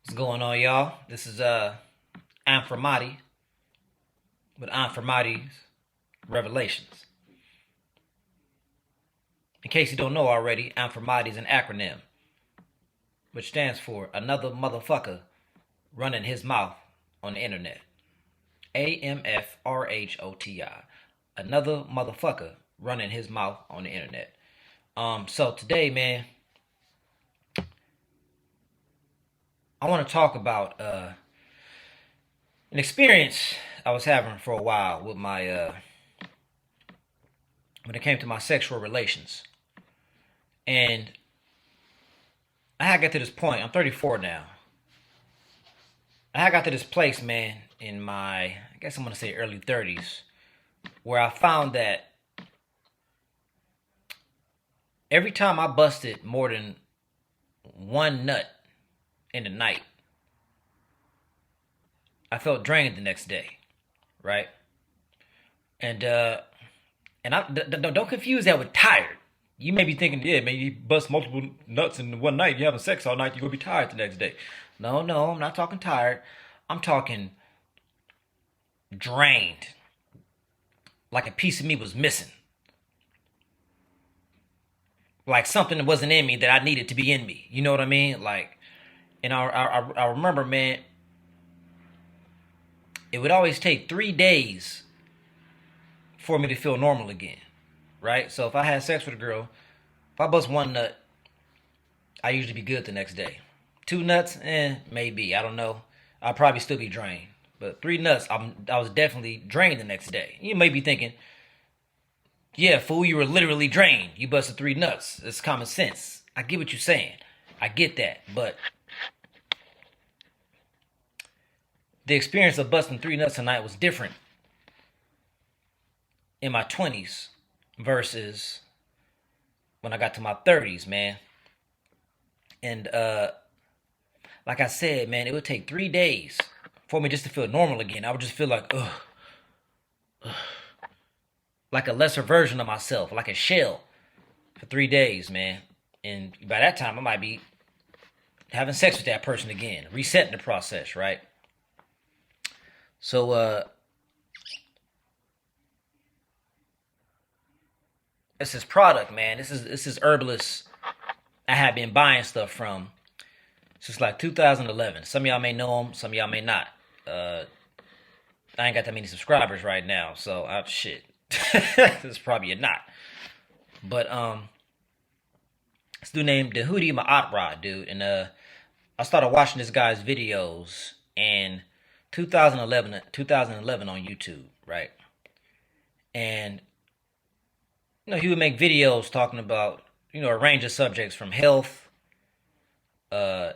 What's going on, y'all? This is Amphramati with Amphramati's Revelations. In case you don't know already, Amphramati is an acronym, which stands for another motherfucker running his mouth on the internet. AMFRHOTI. Another motherfucker running his mouth on the internet. So today, man, I want to talk about an experience I was having for a while with my when it came to my sexual relations. And I had got to this point. I'm 34 now. I had got to this place, man, in my, I guess I'm gonna say early 30s, where I found that every time I busted more than one nut in the night, I felt drained the next day, right? And don't confuse that with tired. You may be thinking, yeah, maybe you bust multiple nuts in one night. You having sex all night, you're gonna be tired the next day. No, I'm not talking tired. I'm talking drained, like a piece of me was missing, like something wasn't in me that I needed to be in me. You know what I mean? Like, and I remember, man, it would always take 3 days for me to feel normal again, right? So if I had sex with a girl, if I bust one nut, I usually be good the next day. Two nuts, maybe, I don't know. I'll probably still be drained. But three nuts, I was definitely drained the next day. You may be thinking, yeah, fool, you were literally drained. You busted three nuts. It's common sense. I get what you're saying. I get that. But the experience of busting three nuts a night was different in my 20s versus when I got to my 30s, man. And like I said, man, it would take 3 days for me just to feel normal again. I would just feel like, like a lesser version of myself, like a shell for 3 days, man. And by that time, I might be having sex with that person again, resetting the process, right? So, it's this product, man. This is Herbalist. I have been buying stuff from since like 2011. Some of y'all may know them, some of y'all may not. I ain't got that many subscribers right now, so shit. This is probably a not. But this dude named Djehuty Maatra, dude, and I started watching this guy's videos in 2011 on YouTube, right? And he would make videos talking about a range of subjects from health to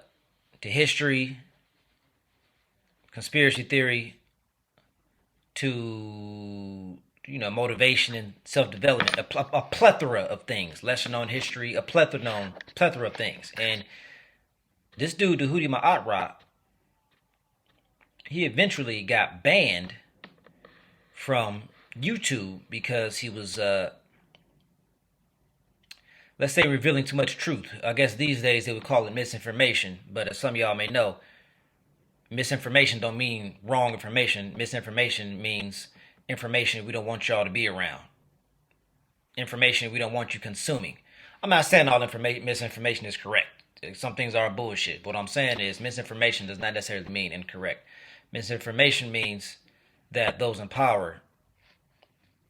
history, conspiracy theory, to motivation and self-development, a plethora of things, lesser known history, a plethora of things. And this dude, Djehuty Maatra, he eventually got banned from YouTube because he was let's say revealing too much truth. I guess these days they would call it misinformation, but as some of y'all may know, misinformation don't mean wrong information. Misinformation means information we don't want y'all to be around. Information we don't want you consuming. I'm not saying all misinformation is correct. Some things are bullshit. What I'm saying is misinformation does not necessarily mean incorrect. Misinformation means that those in power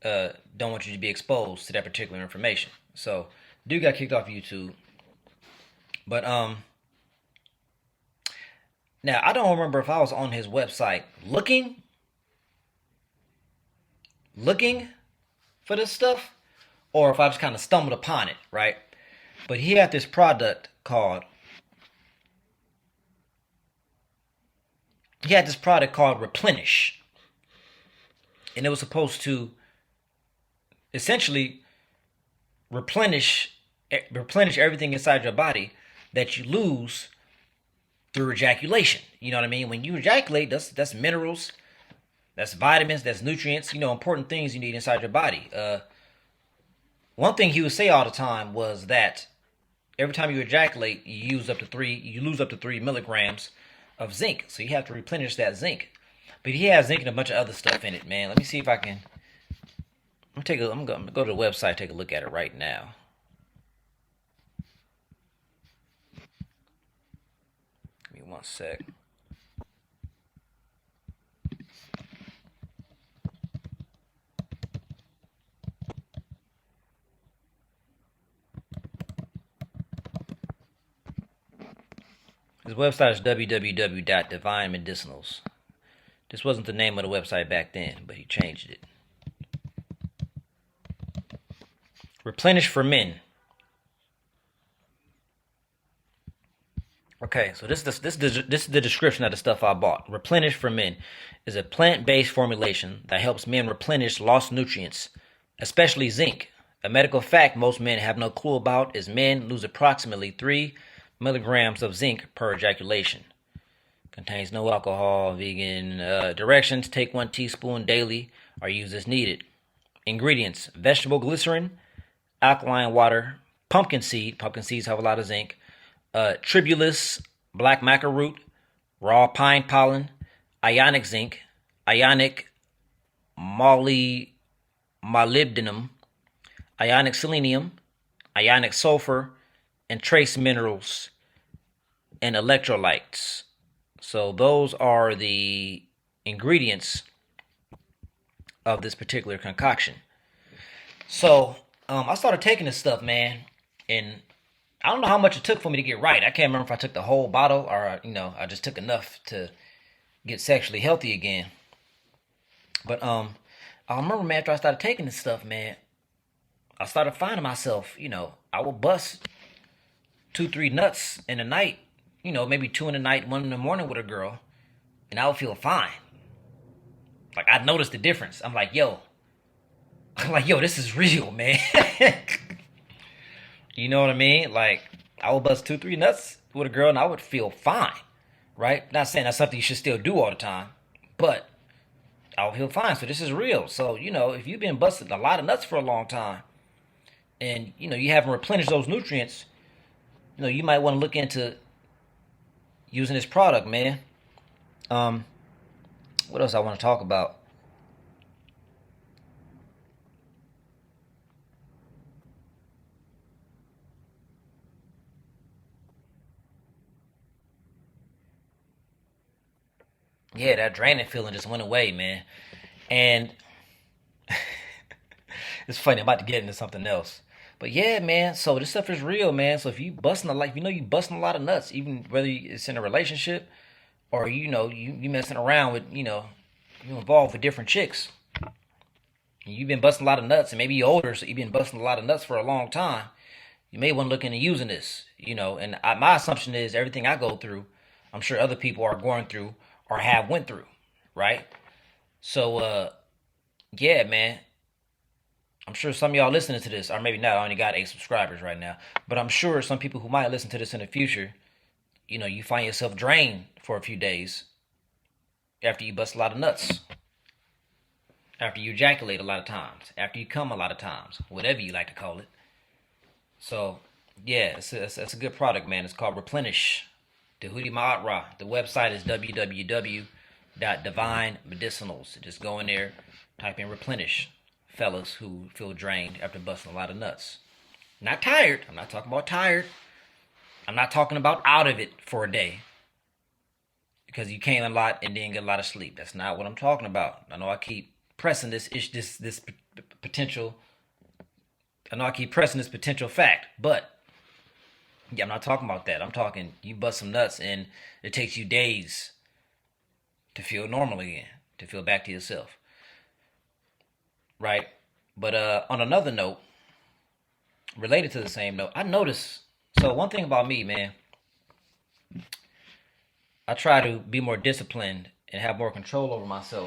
don't want you to be exposed to that particular information. So, dude got kicked off YouTube. But now I don't remember if I was on his website looking for this stuff, or if I just kind of stumbled upon it, right? But he had this product called Replenish, and it was supposed to essentially replenish everything inside your body that you lose through ejaculation. You know what I mean? When you ejaculate, that's minerals, that's vitamins, that's nutrients, important things you need inside your body. One thing he would say all the time was that every time you ejaculate, you lose up to 3 milligrams of zinc. So you have to replenish that zinc. But he has zinc and a bunch of other stuff in it, man. Let me see if I can. I'm gonna go to the website, take a look at it right now. Give me one sec. His website is www.divinemedicinals. This wasn't the name of the website back then, but he changed it. Replenish for men. Okay, so this is the description of the stuff I bought. Replenish for Men is a plant-based formulation that helps men replenish lost nutrients, especially zinc. A medical fact most men have no clue about is men lose approximately 3 milligrams of zinc per ejaculation. Contains no alcohol, vegan. Directions: take 1 teaspoon daily or use as needed. Ingredients: vegetable glycerin, alkaline water, pumpkin seed. Pumpkin seeds have a lot of zinc. Tribulus, black maca root, raw pine pollen, ionic zinc, ionic molybdenum, ionic selenium, ionic sulfur, and trace minerals and electrolytes. So those are the ingredients of this particular concoction. So I started taking this stuff, man, and I don't know how much it took for me to get right. I can't remember if I took the whole bottle or, I just took enough to get sexually healthy again. But I remember, man, after I started taking this stuff, man, I started finding myself, I would bust 2, 3 nuts in the night, maybe 2 in the night, 1 in the morning with a girl, and I would feel fine. Like, I noticed the difference. I'm like, yo, this is real, man. You know what I mean? Like, I would bust 2, 3 nuts with a girl and I would feel fine, right? Not saying that's something you should still do all the time, but I would feel fine. So this is real. So, if you've been busting a lot of nuts for a long time and, you haven't replenished those nutrients, you might want to look into using this product, man. What else I want to talk about? Yeah, that draining feeling just went away, man. And it's funny, I'm about to get into something else. But yeah, man, so this stuff is real, man. So if you busting a lot, you busting a lot of nuts, even whether it's in a relationship or you messing around with, you involved with different chicks. And you've been busting a lot of nuts, and maybe you're older, so you've been busting a lot of nuts for a long time. You may want to look into using this, And my assumption is everything I go through, I'm sure other people are going through or have went through, right? So, yeah, man. I'm sure some of y'all listening to this, or maybe not, I only got 8 subscribers right now, but I'm sure some people who might listen to this in the future, you find yourself drained for a few days after you bust a lot of nuts, after you ejaculate a lot of times, after you come a lot of times, whatever you like to call it. So, yeah, it's a good product, man. It's called Replenish. Djehuty Maatra. The website is www.divinemedicinals. Just go in there, type in Replenish. Fellas who feel drained after busting a lot of nuts. Not tired. I'm not talking about tired. I'm not talking about out of it for a day because you came a lot and didn't get a lot of sleep. That's not what I'm talking about. I know I keep pressing this potential. I know I keep pressing this potential fact, but yeah, I'm not talking about that. I'm talking you bust some nuts and it takes you days to feel normal again, to feel back to yourself. Right? But on another note, related to the same note, I noticed. So one thing about me, man, I try to be more disciplined and have more control over myself